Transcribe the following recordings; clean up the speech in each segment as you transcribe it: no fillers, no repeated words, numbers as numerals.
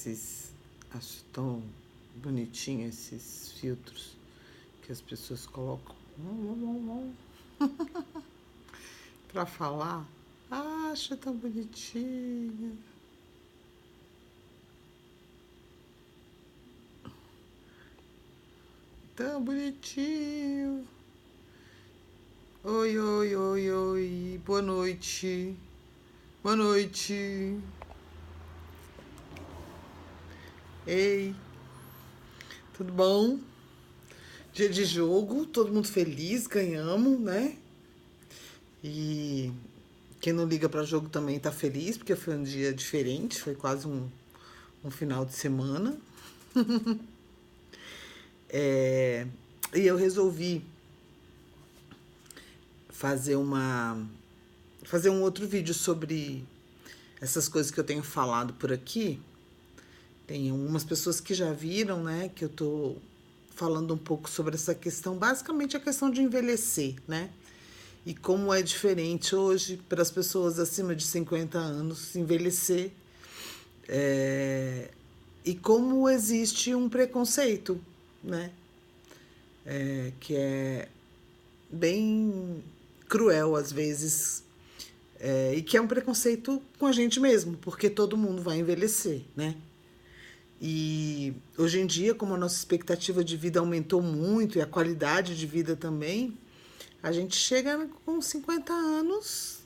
Acho tão bonitinho esses filtros que as pessoas colocam pra falar. Acho tão bonitinho. Tão bonitinho. Oi, oi, oi, oi. Boa noite. Boa noite. Ei, tudo bom? Dia de jogo, todo mundo feliz, ganhamos, né? E quem não liga para jogo também tá feliz, porque foi um dia diferente, foi quase um final de semana. E eu resolvi fazer um outro vídeo sobre essas coisas que eu tenho falado por aqui. Tem algumas pessoas que já viram, né, que eu tô falando um pouco sobre essa questão, basicamente a questão de envelhecer, né? E como é diferente hoje para as pessoas acima de 50 anos envelhecer. E como existe um preconceito, né? Que é bem cruel às vezes, e que é um preconceito com a gente mesmo, porque todo mundo vai envelhecer, né? E hoje em dia, como a nossa expectativa de vida aumentou muito e a qualidade de vida também, a gente chega com 50 anos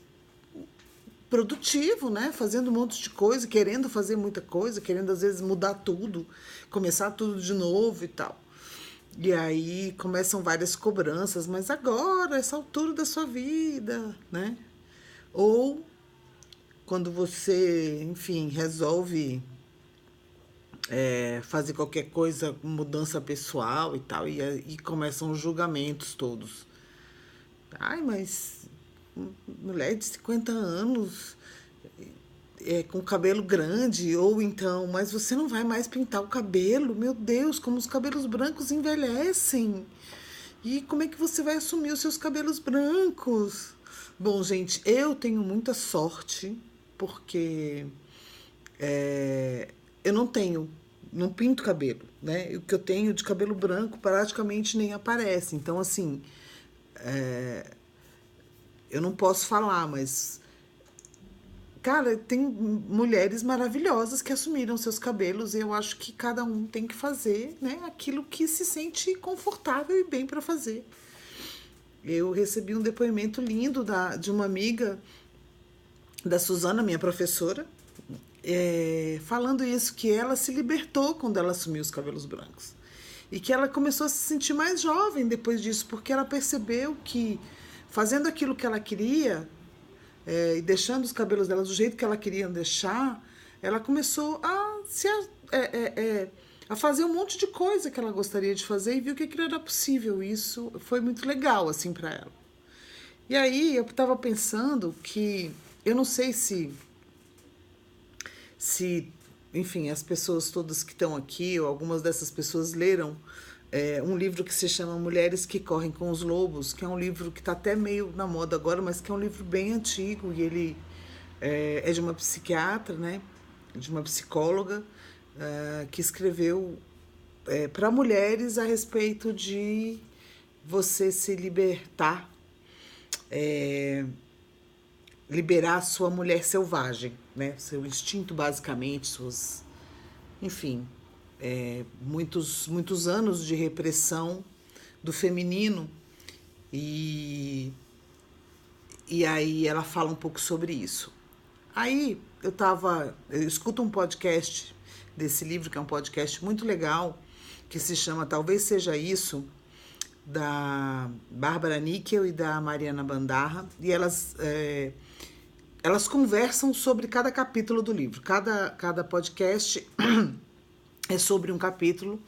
produtivo, né? Fazendo um monte de coisa, querendo fazer muita coisa, querendo às vezes mudar tudo, começar tudo de novo e tal. E aí começam várias cobranças, mas agora, essa altura da sua vida, né? Ou quando você, enfim, resolve fazer qualquer coisa, mudança pessoal e tal, e começam os julgamentos todos. Ai, mas mulher de 50 anos com cabelo grande, ou então, mas você não vai mais pintar o cabelo? Meu Deus, como os cabelos brancos envelhecem. E como é que você vai assumir os seus cabelos brancos? Bom, gente, eu tenho muita sorte, porque eu não pinto cabelo, né? O que eu tenho de cabelo branco praticamente nem aparece. Então, assim, eu não posso falar, mas cara, tem mulheres maravilhosas que assumiram seus cabelos e eu acho que cada um tem que fazer, né, aquilo que se sente confortável e bem para fazer. Eu recebi um depoimento lindo de uma amiga da Suzana, minha professora, falando isso, que ela se libertou quando ela assumiu os cabelos brancos. E que ela começou a se sentir mais jovem depois disso, porque ela percebeu que fazendo aquilo que ela queria, e deixando os cabelos dela do jeito que ela queria deixar, ela começou a fazer um monte de coisa que ela gostaria de fazer e viu que aquilo era possível. Isso foi muito legal assim para ela. E aí eu estava pensando que eu não sei se, enfim, as pessoas todas que estão aqui, ou algumas dessas pessoas leram um livro que se chama Mulheres que Correm com os Lobos, que é um livro que está até meio na moda agora, mas que é um livro bem antigo, e ele é de uma psiquiatra, né, de uma psicóloga, que escreveu para mulheres a respeito de você se libertar, liberar a sua mulher selvagem, né? Seu instinto, basicamente, suas, enfim, muitos anos de repressão do feminino. E aí ela fala um pouco sobre isso. Aí eu escuto um podcast desse livro, que é um podcast muito legal, que se chama Talvez Seja Isso, da Bárbara Níquel e da Mariana Bandarra, e elas conversam sobre cada capítulo do livro. Cada podcast é sobre um capítulo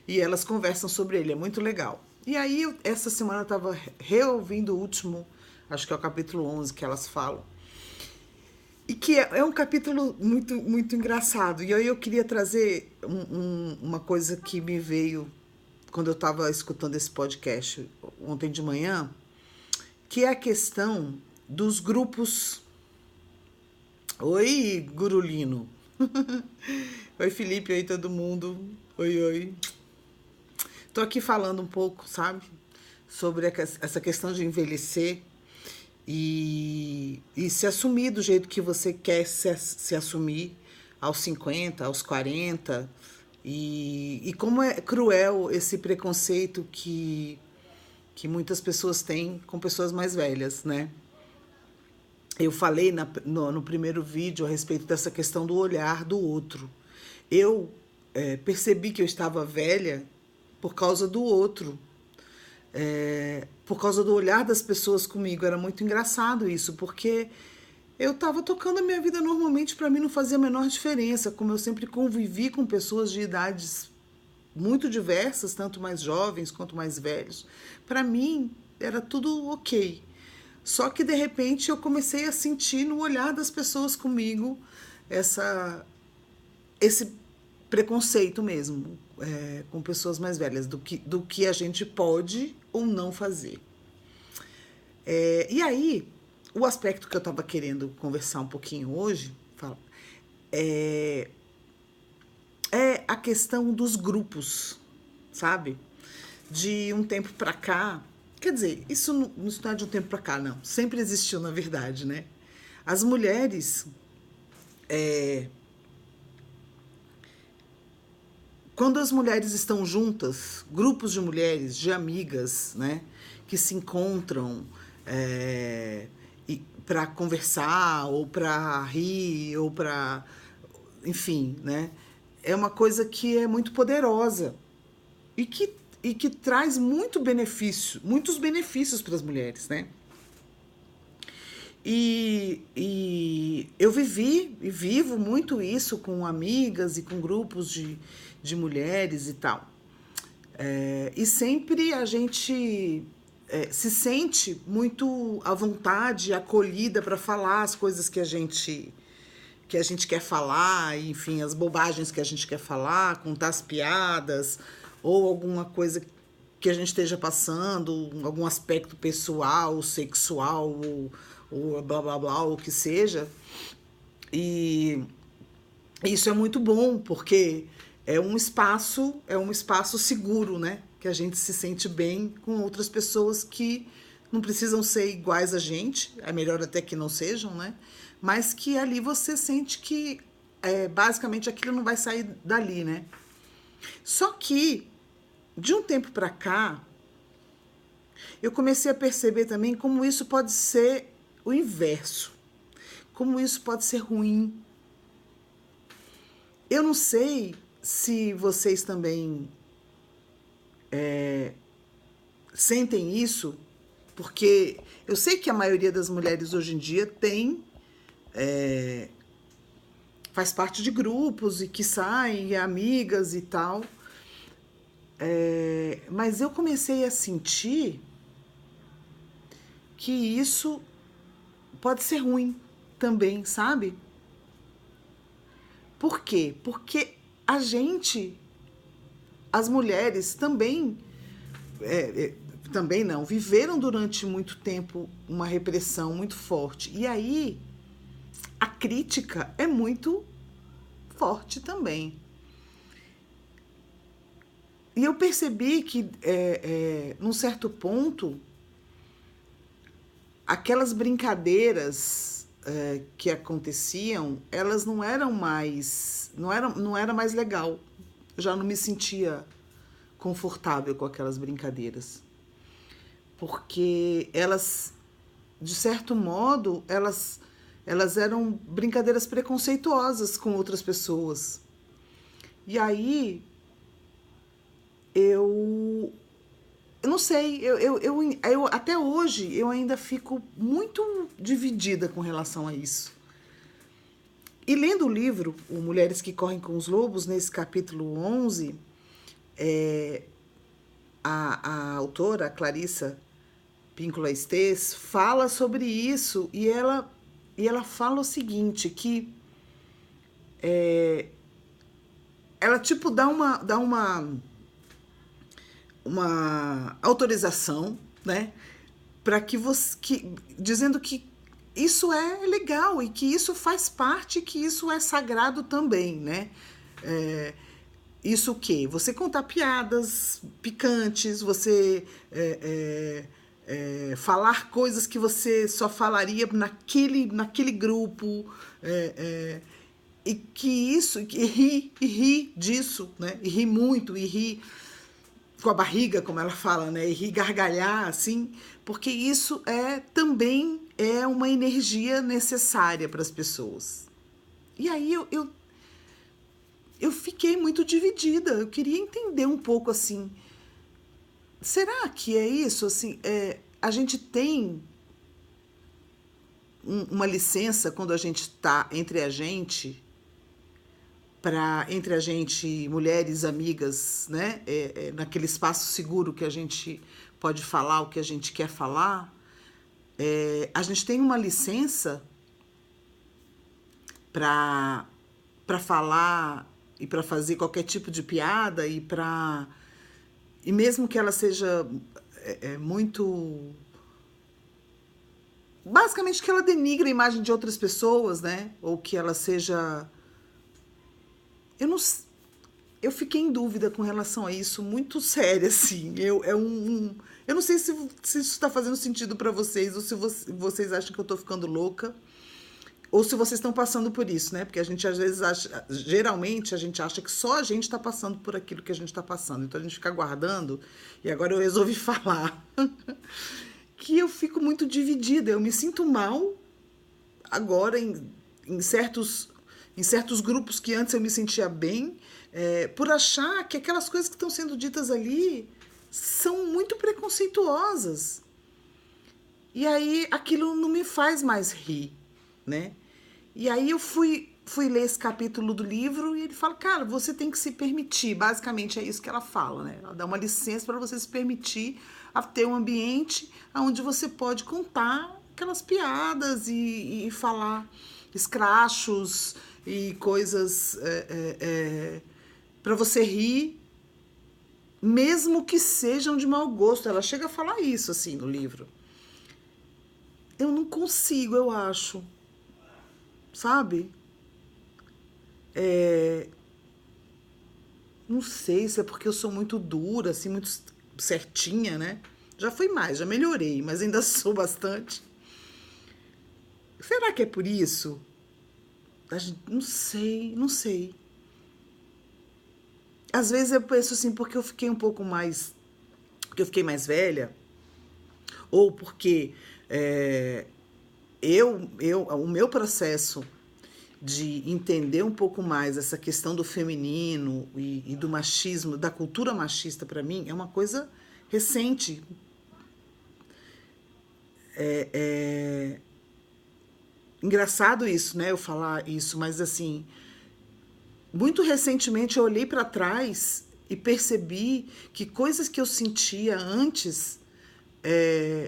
e elas conversam sobre ele, é muito legal. E aí, essa semana eu estava reouvindo o último, acho que é o capítulo 11 que elas falam, e que é um capítulo muito, muito engraçado. E aí eu queria trazer uma coisa que me veio quando eu estava escutando esse podcast ontem de manhã, que é a questão dos grupos. Oi, Gurulino. Oi, Felipe, oi todo mundo. Oi, oi. Tô aqui falando um pouco, sabe, sobre essa questão de envelhecer e se assumir do jeito que você quer se assumir aos 50, aos 40. E como é cruel esse preconceito que muitas pessoas têm com pessoas mais velhas, né? Eu falei no primeiro vídeo a respeito dessa questão do olhar do outro. Eu percebi que eu estava velha por causa do outro, por causa do olhar das pessoas comigo. Era muito engraçado isso, porque eu estava tocando a minha vida normalmente, para mim não fazia a menor diferença. Como eu sempre convivi com pessoas de idades muito diversas, tanto mais jovens quanto mais velhos, para mim era tudo ok. Só que de repente eu comecei a sentir no olhar das pessoas comigo esse preconceito mesmo, com pessoas mais velhas, do que a gente pode ou não fazer. E aí, o aspecto que eu estava querendo conversar um pouquinho hoje é a questão dos grupos, sabe? De um tempo para cá, quer dizer, isso não é de um tempo para cá, não. Sempre existiu, na verdade, né? As mulheres, quando as mulheres estão juntas, grupos de mulheres, de amigas, né, que se encontram para conversar, ou para rir, ou para, enfim, né, é uma coisa que é muito poderosa e que traz muitos benefícios para as mulheres, né? E eu vivi e vivo muito isso com amigas e com grupos de mulheres e tal. E sempre a gente se sente muito à vontade, acolhida para falar as coisas que a gente quer falar, enfim, as bobagens que a gente quer falar, contar as piadas, ou alguma coisa que a gente esteja passando, algum aspecto pessoal, sexual, ou blá blá blá, ou o que seja. E isso é muito bom, porque é um espaço seguro, né? Que a gente se sente bem com outras pessoas que não precisam ser iguais a gente, é melhor até que não sejam, né? Mas que ali você sente que basicamente aquilo não vai sair dali, né? Só que, de um tempo para cá, eu comecei a perceber também como isso pode ser o inverso, como isso pode ser ruim. Eu não sei se vocês também sentem isso, porque eu sei que a maioria das mulheres hoje em dia faz parte de grupos e que saem, amigas e tal. Mas eu comecei a sentir que isso pode ser ruim também, sabe? Por quê? Porque as mulheres também não, viveram durante muito tempo uma repressão muito forte. E aí, a crítica é muito forte também. E eu percebi que, num certo ponto, aquelas brincadeiras que aconteciam, elas não eram mais... Não era mais legal. Eu já não me sentia confortável com aquelas brincadeiras. Porque elas, de certo modo, elas eram brincadeiras preconceituosas com outras pessoas. E aí, eu não sei, eu até hoje eu ainda fico muito dividida com relação a isso. E lendo o livro, o Mulheres que Correm com os Lobos, nesse capítulo 11, a autora, a Clarissa Pinkola Estés, fala sobre isso e ela fala o seguinte, que ela tipo dá uma autorização, né, para que você, dizendo que isso é legal e que isso faz parte, que isso é sagrado também, né? Isso o quê? Você contar piadas picantes, você falar coisas que você só falaria naquele grupo, e que isso, e rir disso, né? E rir muito, e rir com a barriga, como ela fala, né? E rir, gargalhar, assim, porque isso também é uma energia necessária para as pessoas. E aí eu fiquei muito dividida. Eu queria entender um pouco assim. Será que é isso? Assim, a gente tem uma licença quando a gente está entre a gente, entre a gente, mulheres, amigas, né? Naquele espaço seguro que a gente pode falar o que a gente quer falar. A gente tem uma licença para falar e para fazer qualquer tipo de piada e mesmo que ela seja muito, basicamente que ela denigre a imagem de outras pessoas, né? Ou que ela seja, eu não eu fiquei em dúvida com relação a isso, muito séria, assim. Eu não sei se isso está fazendo sentido para vocês, ou se vocês acham que eu estou ficando louca, ou se vocês estão passando por isso, né? Porque a gente às vezes acha, geralmente a gente acha que só a gente está passando por aquilo que a gente está passando. Então a gente fica guardando, e agora eu resolvi falar. Que eu fico muito dividida, eu me sinto mal agora em certos grupos que antes eu me sentia bem, por achar que aquelas coisas que estão sendo ditas ali são muito preconceituosas. E aí aquilo não me faz mais rir, né? E aí eu fui ler esse capítulo do livro e ele fala, cara, você tem que se permitir. Basicamente é isso que ela fala, né? Ela dá uma licença para você se permitir a ter um ambiente onde você pode contar aquelas piadas e falar escrachos e coisas para você rir, mesmo que sejam de mau gosto. Ela chega a falar isso assim no livro. Eu não consigo, eu acho. Sabe? Não sei se é porque eu sou muito dura, assim, muito certinha, né? Já fui mais, já melhorei, mas ainda sou bastante. Será que é por isso? Não sei, não sei. Às vezes eu penso assim, porque eu fiquei um pouco mais. Porque eu fiquei mais velha, ou porque o meu processo de entender um pouco mais essa questão do feminino e do machismo, da cultura machista, para mim, é uma coisa recente. Engraçado isso, né? Eu falar isso, mas assim, muito recentemente eu olhei para trás e percebi que coisas que eu sentia antes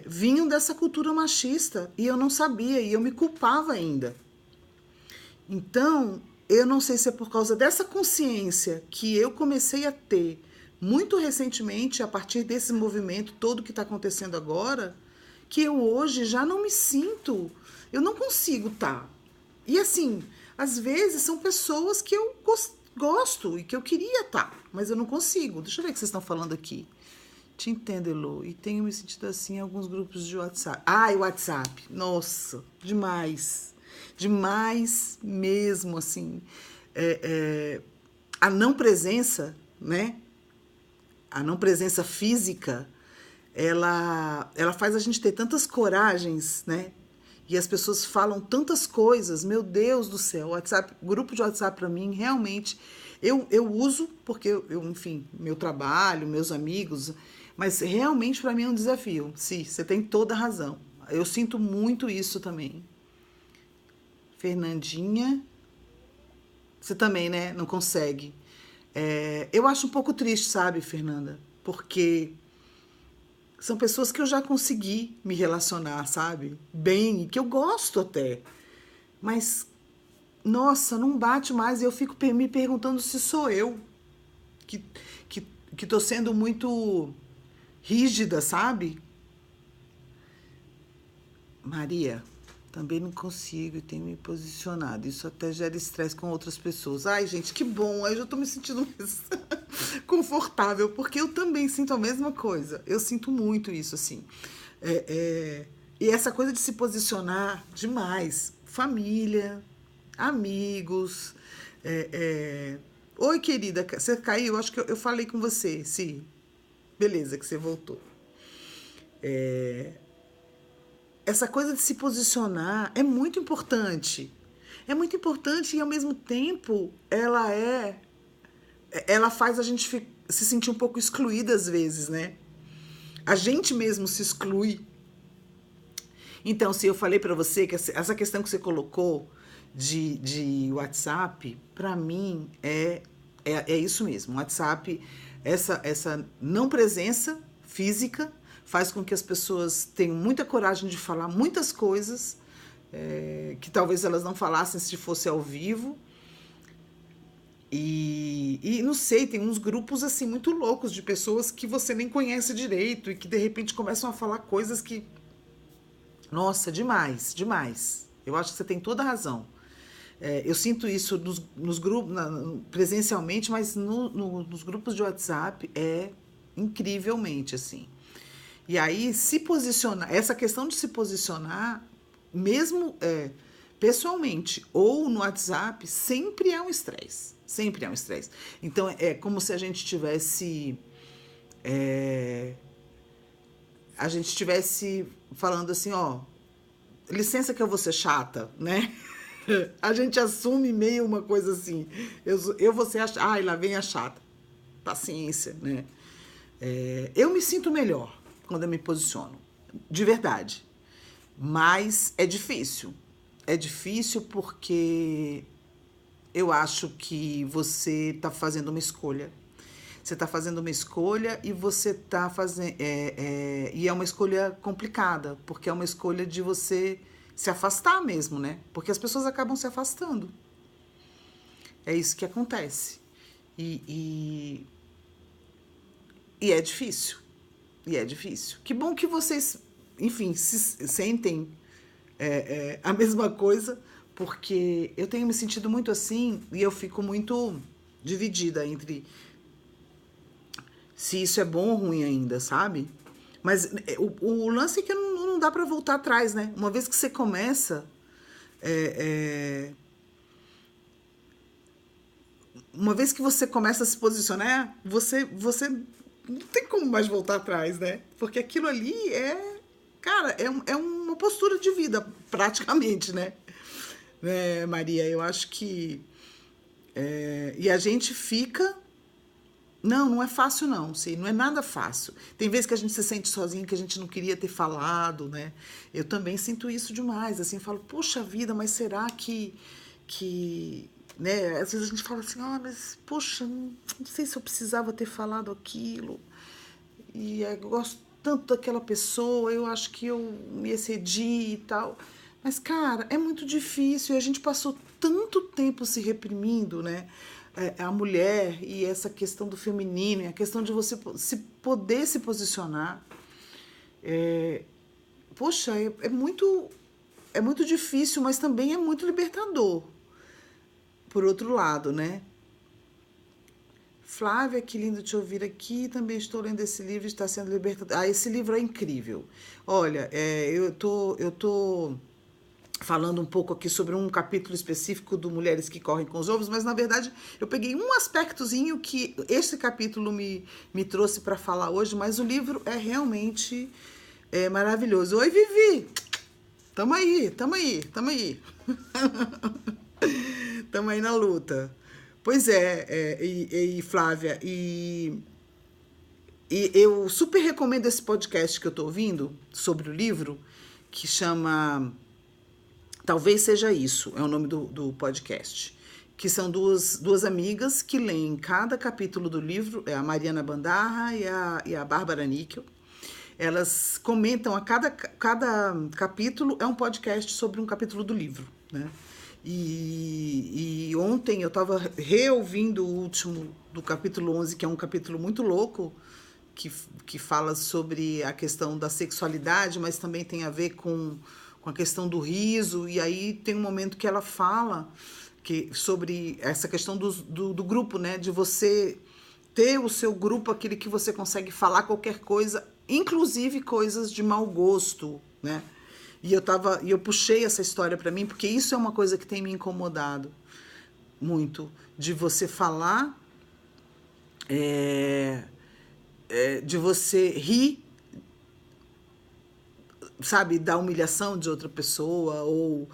vinham dessa cultura machista e eu não sabia e eu me culpava ainda. Então, eu não sei se é por causa dessa consciência que eu comecei a ter muito recentemente, a partir desse movimento todo que está acontecendo agora, que eu hoje já não me sinto, eu não consigo estar. E assim, às vezes são pessoas que eu gosto e que eu queria estar, mas eu não consigo. Deixa eu ver o que vocês estão falando aqui. Te entendo, Elô. E tenho me sentido assim em alguns grupos de WhatsApp. Ai, WhatsApp. Nossa, demais. Demais mesmo, assim. A não presença, né? A não presença física, ela faz a gente ter tantas coragens, né? E as pessoas falam tantas coisas, meu Deus do céu, WhatsApp, grupo de WhatsApp para mim, realmente, eu uso, porque, enfim, meu trabalho, meus amigos, mas realmente para mim é um desafio. Sim, você tem toda a razão. Eu sinto muito isso também. Fernandinha, você também, né? Não consegue. Eu acho um pouco triste, sabe, Fernanda? Porque são pessoas que eu já consegui me relacionar, sabe? Bem, que eu gosto até. Mas, nossa, não bate mais. E eu fico me perguntando se sou eu que, que tô sendo muito rígida, sabe? Maria, Também não consigo e tenho me posicionado. Isso até gera estresse com outras pessoas. Ai, gente, que bom. Aí eu já tô me sentindo mais confortável, porque eu também sinto a mesma coisa. Eu sinto muito isso, assim. E essa coisa de se posicionar demais. Família, amigos. Oi, querida, você caiu? Acho que eu falei com você. Sim. Beleza, que você voltou. Essa coisa de se posicionar é muito importante. É muito importante e, ao mesmo tempo, ela faz a gente se sentir um pouco excluída às vezes, né? A gente mesmo se exclui. Então, se eu falei para você que essa questão que você colocou de WhatsApp, para mim é isso mesmo. O WhatsApp, essa não presença física faz com que as pessoas tenham muita coragem de falar muitas coisas que talvez elas não falassem se fosse ao vivo. E não sei, tem uns grupos assim muito loucos de pessoas que você nem conhece direito e que de repente começam a falar coisas que... Nossa, demais, demais. Eu acho que você tem toda a razão. Eu sinto isso nos grupos, presencialmente, mas nos grupos de WhatsApp incrivelmente, assim. E aí, se posicionar, essa questão de se posicionar, mesmo pessoalmente ou no WhatsApp, sempre é um estresse. Sempre é um estresse. Então, é como se a gente tivesse... a gente estivesse falando assim, ó, licença que eu vou ser chata, né? A gente assume meio uma coisa assim, eu vou ser a chata, ai, lá vem a chata. Paciência, né? Eu me sinto melhor quando eu me posiciono, de verdade. Mas é difícil. É difícil porque eu acho que você está fazendo uma escolha. Você está fazendo uma escolha e você está fazendo. E é uma escolha complicada, porque é uma escolha de você se afastar mesmo, né? Porque as pessoas acabam se afastando. É isso que acontece. E é difícil. E é difícil. Que bom que vocês, enfim, se sentem a mesma coisa, porque eu tenho me sentido muito assim e eu fico muito dividida entre se isso é bom ou ruim ainda, sabe? Mas o lance é que não dá pra voltar atrás, né? Uma vez que você começa, uma vez que você começa a se posicionar, você não tem como mais voltar atrás, né? Porque aquilo ali cara, é uma postura de vida, praticamente, né? Maria, eu acho que... e a gente fica... Não é fácil não, sim, não é nada fácil. Tem vezes que a gente se sente sozinho, que a gente não queria ter falado, né? Eu também sinto isso demais, assim, falo, poxa vida, mas será que né? Às vezes a gente fala assim, mas poxa, não sei se eu precisava ter falado aquilo, e eu gosto tanto daquela pessoa, eu acho que eu me excedi e tal. Mas, cara, é muito difícil, e a gente passou tanto tempo se reprimindo, né? A mulher e essa questão do feminino, a questão de você poder se posicionar. Poxa, é muito difícil, mas também é muito libertador, por outro lado, né? Flávia, que lindo te ouvir aqui. Também estou lendo esse livro, está sendo libertador. Esse livro é incrível. Olha, eu tô falando um pouco aqui sobre um capítulo específico do Mulheres que Correm com os Ovos, mas na verdade eu peguei um aspectozinho que esse capítulo me trouxe para falar hoje, mas o livro é realmente maravilhoso. Oi, Vivi! Tamo aí. Tamo aí na luta. Pois e Flávia, e eu super recomendo esse podcast que eu tô ouvindo sobre o livro, que chama... Talvez Seja Isso, é o nome do podcast. Que são duas amigas que leem cada capítulo do livro, a Mariana Bandarra e a Bárbara Níquel. Elas comentam cada capítulo, é um podcast sobre um capítulo do livro, né? E ontem eu estava reouvindo o último do capítulo 11, que é um capítulo muito louco, que fala sobre a questão da sexualidade, mas também tem a ver com com a questão do riso, e aí tem um momento que ela fala sobre essa questão do grupo, né? De você ter o seu grupo, aquele que você consegue falar qualquer coisa, inclusive coisas de mau gosto, né? E eu puxei essa história para mim, porque isso é uma coisa que tem me incomodado muito, de você falar, de você rir, sabe, da humilhação de outra pessoa, ou,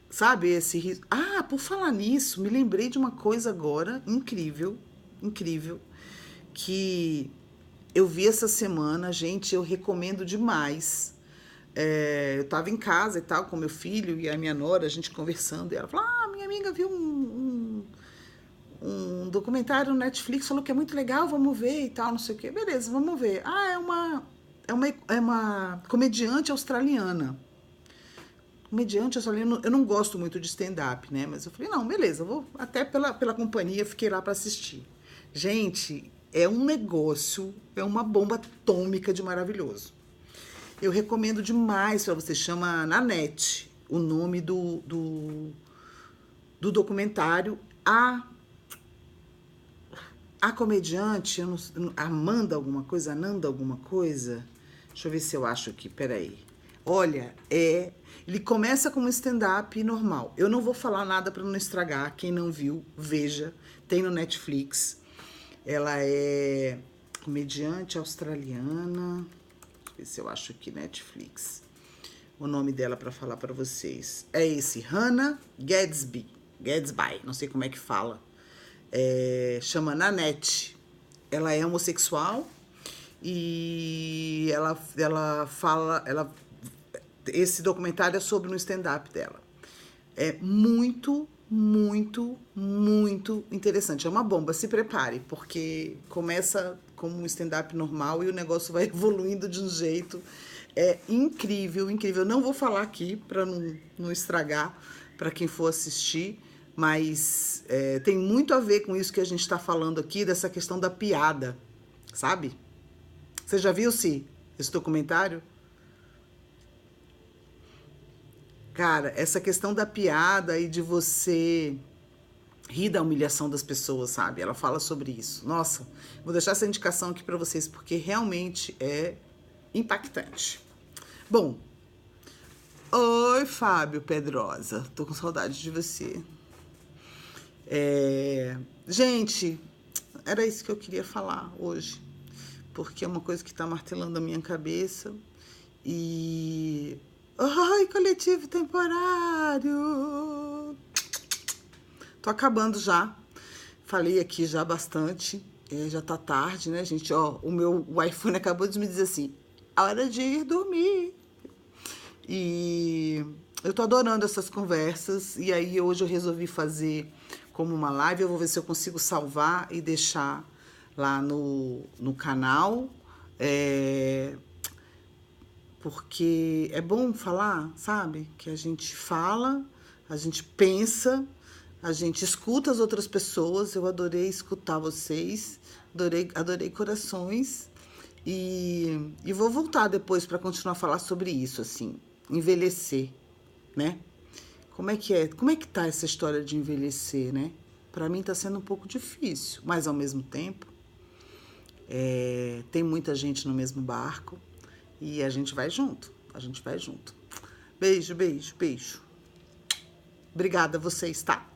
sabe, esse riso. Ah, por falar nisso, me lembrei de uma coisa agora, incrível, incrível, que eu vi essa semana, gente, eu recomendo demais. Eu tava em casa e tal, com meu filho e a minha nora, a gente conversando, e ela falou, minha amiga viu um documentário no Netflix, falou que é muito legal, vamos ver e tal, não sei o quê. Beleza, vamos ver. É uma comediante australiana. Comediante australiana, eu não gosto muito de stand-up, né? Mas eu falei, não, beleza, eu vou até pela companhia, fiquei lá para assistir. Gente, é um negócio, é uma bomba atômica de maravilhoso. Eu recomendo demais para você, chama Nanette, o nome do documentário. A comediante, Amanda alguma coisa, Ananda alguma coisa, deixa eu ver se eu acho aqui, peraí. Olha, ele começa com um stand-up normal. Eu não vou falar nada para não estragar, quem não viu, veja, tem no Netflix. Ela é comediante australiana, deixa eu ver se eu acho aqui Netflix. O nome dela para falar para vocês é esse, Hannah Gadsby, não sei como é que fala. Chama Nanette. Ela é homossexual e ela fala, esse documentário é sobre um stand-up dela. É muito, muito, muito interessante. É uma bomba, se prepare, porque começa como um stand-up normal e o negócio vai evoluindo de um jeito incrível, incrível. Eu não vou falar aqui para não estragar para quem for assistir, mas tem muito a ver com isso que a gente está falando aqui, dessa questão da piada, sabe? Você já viu, esse documentário? Cara, essa questão da piada e de você rir da humilhação das pessoas, sabe? Ela fala sobre isso. Nossa, vou deixar essa indicação aqui para vocês, porque realmente é impactante. Bom, oi, Fábio Pedrosa, tô com saudade de você. Gente, era isso que eu queria falar hoje, porque é uma coisa que tá martelando a minha cabeça e... Ai, coletivo temporário! Tô acabando já, falei aqui já bastante, já tá tarde, né, gente? Ó, o iPhone acabou de me dizer assim, a hora de ir dormir. E eu tô adorando essas conversas, e aí hoje eu resolvi fazer como uma live, eu vou ver se eu consigo salvar e deixar lá no canal, porque é bom falar, sabe? Que a gente fala, a gente pensa, a gente escuta as outras pessoas. Eu adorei escutar vocês, adorei corações, e vou voltar depois para continuar a falar sobre isso, assim, envelhecer, né? Como é que tá essa história de envelhecer, né? Para mim tá sendo um pouco difícil, mas ao mesmo tempo tem muita gente no mesmo barco e a gente vai junto, Beijo, beijo, beijo. Obrigada a vocês, tá?